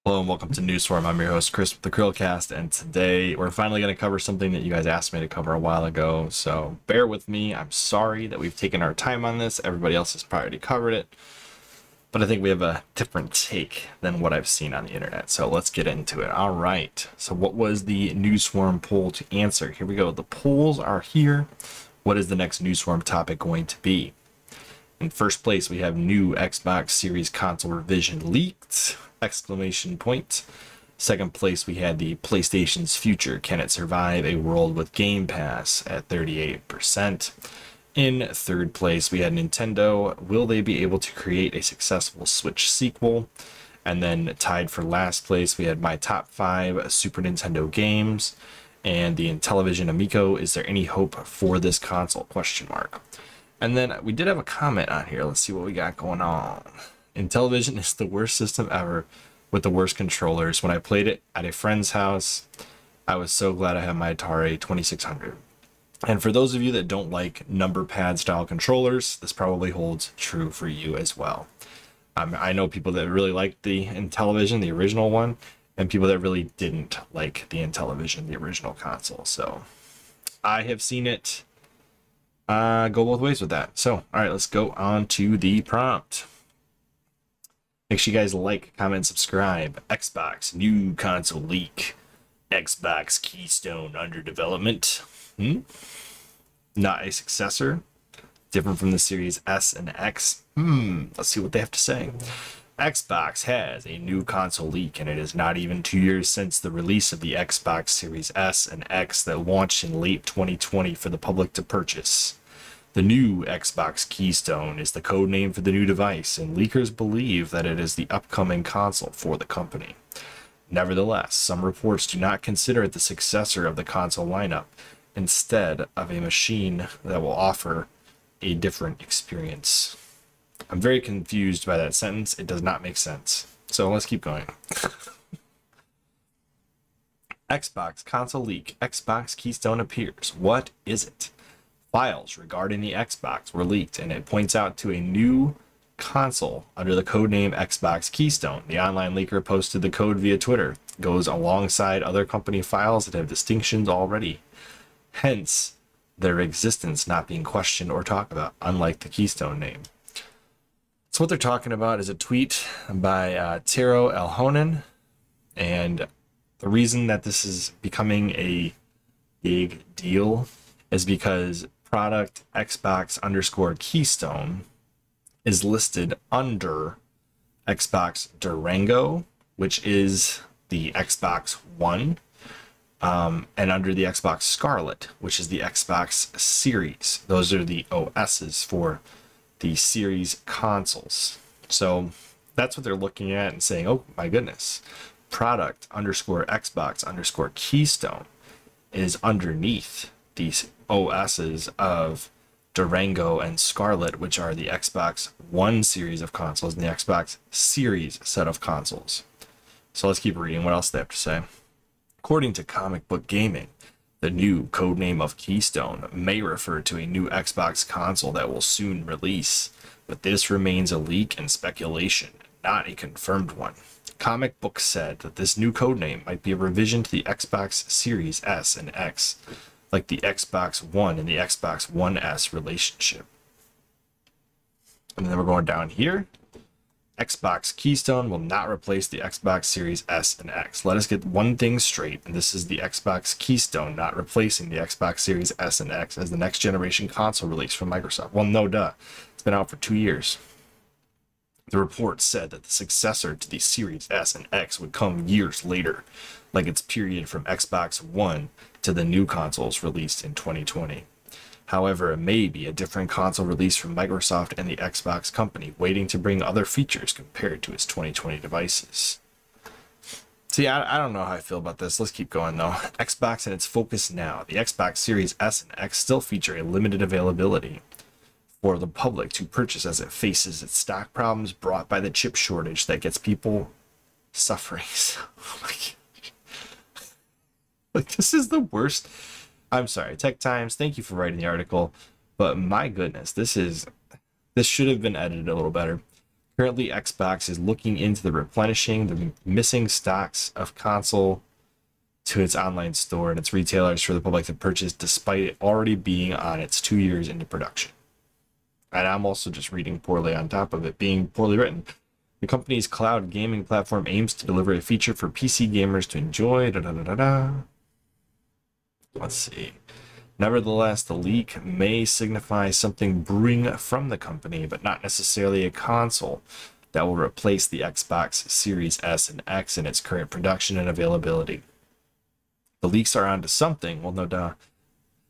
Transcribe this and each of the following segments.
Hello and welcome to Newswarm. I'm your host Chris with the Krillcast, and today we're finally going to cover something that you guys asked me to cover a while ago. So bear with me. I'm sorry that we've taken our time on this. Everybody else has probably already covered it, but I think we have a different take than what I've seen on the internet. So let's get into it. All right. So what was the Newswarm poll to answer? Here we go. The polls are here. What is the next Newswarm topic going to be? In first place, we have new Xbox Series console revision leaked! Exclamation point. Second place, we had the PlayStation's future. Can it survive a world with Game Pass at 38%? In third place, we had Nintendo. Will they be able to create a successful Switch sequel? And then tied for last place, we had my top 5 Super Nintendo games and the Intellivision Amico. Is there any hope for this console? Question mark. And then we did have a comment on here. Let's see what we got going on. Intellivision is the worst system ever with the worst controllers. When I played it at a friend's house, I was so glad I had my Atari 2600. And for those of you that don't like number pad style controllers, this probably holds true for you as well. I know people that really liked the Intellivision, the original one, and people that really didn't like the Intellivision, the original console. So I have seen it go both ways with that. So, all right, let's go on to the prompt. Make sure you guys like, comment, subscribe. Xbox new console leak. Xbox Keystone under development. Not a successor. Different from the Series S and X. Let's see what they have to say. Xbox has a new console leak, and it is not even 2 years since the release of the Xbox Series S and X that launched in late 2020 for the public to purchase. The new Xbox Keystone is the code name for the new device, and leakers believe that it is the upcoming console for the company. Nevertheless, some reports do not consider it the successor of the console lineup, instead of a machine that will offer a different experience. I'm very confused by that sentence. It does not make sense. So let's keep going. Xbox console leak. Xbox Keystone appears. What is it? Files regarding the Xbox were leaked, and it points out to a new console under the codename Xbox Keystone. The online leaker posted the code via Twitter. It goes alongside other company files that have distinctions already, hence their existence not being questioned or talked about, unlike the Keystone name. So what they're talking about is a tweet by Tero Elhonen, and the reason that this is becoming a big deal is because product Xbox_Keystone is listed under Xbox Durango, which is the Xbox One, and under the Xbox Scarlet, which is the Xbox Series. Those are the OSs for the Series consoles. So that's what they're looking at and saying, oh my goodness, product_Xbox_Keystone is underneath these OSs of Durango and Scarlet, which are the Xbox One series of consoles and the Xbox Series set of consoles. So let's keep reading what else they have to say. According to Comic Book Gaming, the new codename of Keystone may refer to a new Xbox console that will soon release, but this remains a leak and speculation, not a confirmed one. Comic Book said that this new codename might be a revision to the Xbox Series S and X, like the Xbox One and the Xbox One S relationship. And then we're going down here. Xbox Keystone will not replace the Xbox Series S and X. Let us get one thing straight, and this is the Xbox Keystone not replacing the Xbox Series S and X as the next generation console release from Microsoft. Well, no duh. It's been out for 2 years. The report said that the successor to the Series S and X would come years later, like its period from Xbox One to the new consoles released in 2020. However, it may be a different console release from Microsoft and the Xbox company, waiting to bring other features compared to its 2020 devices. See, I don't know how I feel about this. Let's keep going though. Xbox and its focus now. The Xbox Series S and X still feature a limited availability for the public to purchase as it faces its stock problems brought by the chip shortage that gets people suffering. Oh my God. Like, this is the worst. I'm sorry, Tech Times, thank you for writing the article, but my goodness, this should have been edited a little better. Currently, Xbox is looking into the replenishing the missing stocks of console to its online store and its retailers for the public to purchase, despite it already being on its 2 years into production. And I'm also just reading poorly on top of it being poorly written. The company's cloud gaming platform aims to deliver a feature for PC gamers to enjoy. Let's see. Nevertheless, the leak may signify something brewing from the company, but not necessarily a console that will replace the Xbox Series S and X in its current production and availability. The leaks are onto something, well, no doubt,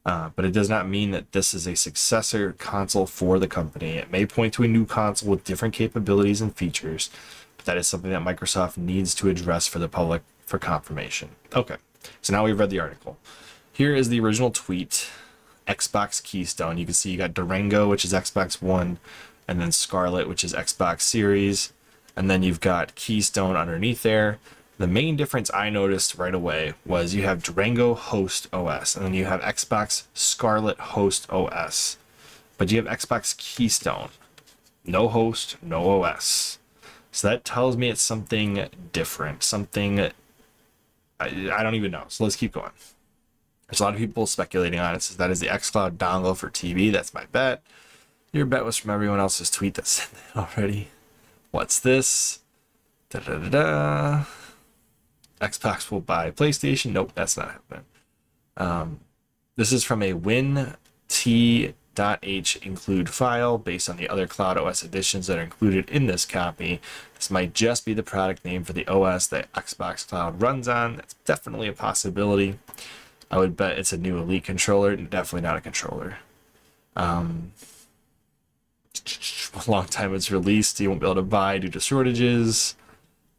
but it does not mean that this is a successor console for the company. It may point to a new console with different capabilities and features, but that is something that Microsoft needs to address for the public for confirmation. Okay, so now we've read the article. Here is the original tweet, Xbox Keystone. You can see you got Durango, which is Xbox One, and then Scarlet, which is Xbox Series, and then you've got Keystone underneath there. The main difference I noticed right away was you have Durango Host OS, and then you have Xbox Scarlet Host OS, but you have Xbox Keystone. No host, no OS. So that tells me it's something different, something I don't even know. So let's keep going. There's a lot of people speculating on it. Says that is the xCloud dongle for TV. That's my bet. Your bet was from everyone else's tweet that said that already. What's this? Xbox will buy PlayStation. Nope, that's not happening. This is from a win.t.h include file based on the other Cloud OS editions that are included in this copy. This might just be the product name for the OS that Xbox Cloud runs on. That's definitely a possibility. I would bet it's a new Elite controller, definitely not a controller. A long time it's released, you won't be able to buy due to shortages.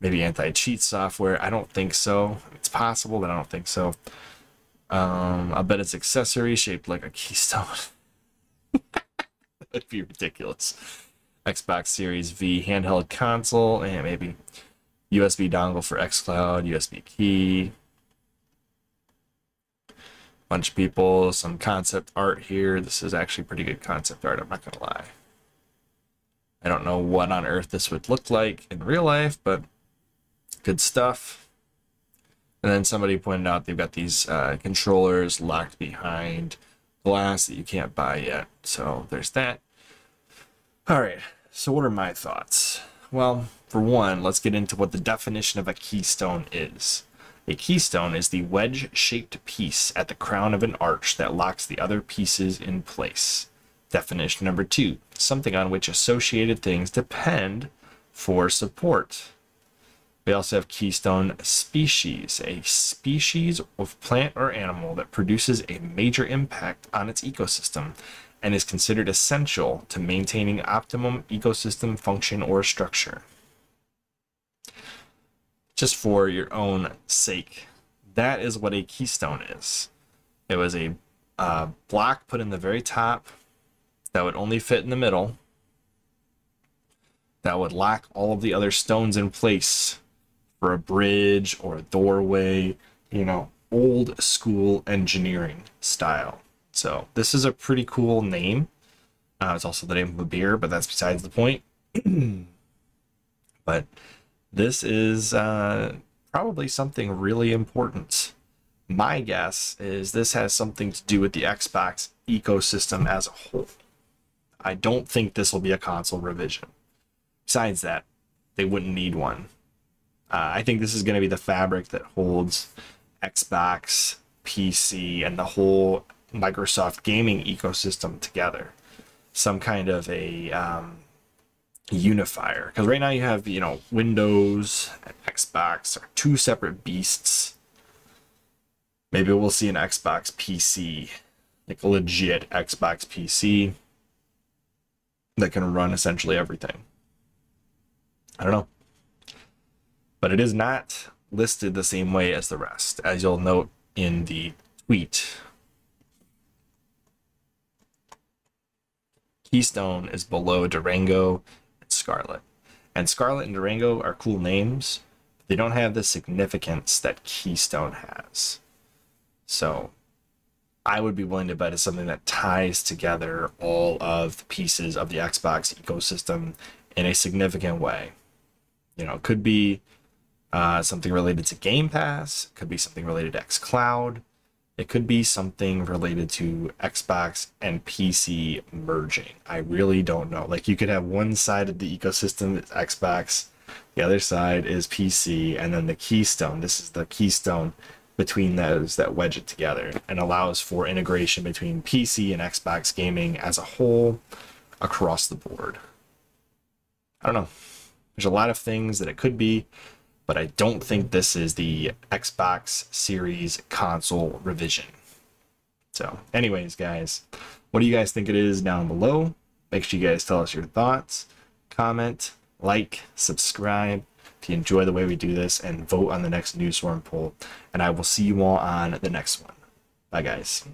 Maybe anti-cheat software. I don't think so. It's possible, but I don't think so. I bet it's accessory shaped like a keystone. That would be ridiculous. Xbox Series V handheld console, and maybe USB dongle for xCloud, USB key. Bunch of people, some concept art here. This is actually pretty good concept art, I'm not gonna lie. I don't know what on earth this would look like in real life, but good stuff. And then somebody pointed out they've got these controllers locked behind glass that you can't buy yet. So there's that. All right, so what are my thoughts? Well, for one, let's get into what the definition of a keystone is. A keystone is the wedge-shaped piece at the crown of an arch that locks the other pieces in place. Definition number 2, something on which associated things depend for support. We also have keystone species, a species of plant or animal that produces a major impact on its ecosystem and is considered essential to maintaining optimum ecosystem function or structure. Just for your own sake, that is what a keystone is. It was a block put in the very top that would only fit in the middle, that would lock all of the other stones in place for a bridge or a doorway, you know, old school engineering style. So this is a pretty cool name. It's also the name of a beer, but that's besides the point. But this is probably something really important. My guess is this has something to do with the Xbox ecosystem as a whole. I don't think this will be a console revision. Besides that, they wouldn't need one. I think this is going to be the fabric that holds Xbox, PC, and the whole Microsoft gaming ecosystem together. Some kind of a unifier. Because right now you have, you know, Windows and Xbox are two separate beasts. Maybe we'll see an Xbox PC, like a legit Xbox PC that can run essentially everything. I don't know. But it is not listed the same way as the rest, as you'll note in the tweet. Keystone is below Durango and Scarlet. And Scarlet and Durango are cool names, but they don't have the significance that Keystone has. So I would be willing to bet it's something that ties together all of the pieces of the Xbox ecosystem in a significant way. You know, it could be something related to Game Pass, it could be something related to xCloud, it could be something related to Xbox and PC merging. I really don't know. Like, you could have one side of the ecosystem is Xbox, the other side is PC, and then the keystone, this is the keystone between those that wedge it together and allows for integration between PC and Xbox gaming as a whole across the board. I don't know. There's a lot of things that it could be, but I don't think this is the Xbox Series console revision. So anyways, guys, what do you guys think it is down below? Make sure you guys tell us your thoughts, comment, like, subscribe if you enjoy the way we do this, and vote on the next Newsworm poll. And I will see you all on the next one. Bye, guys.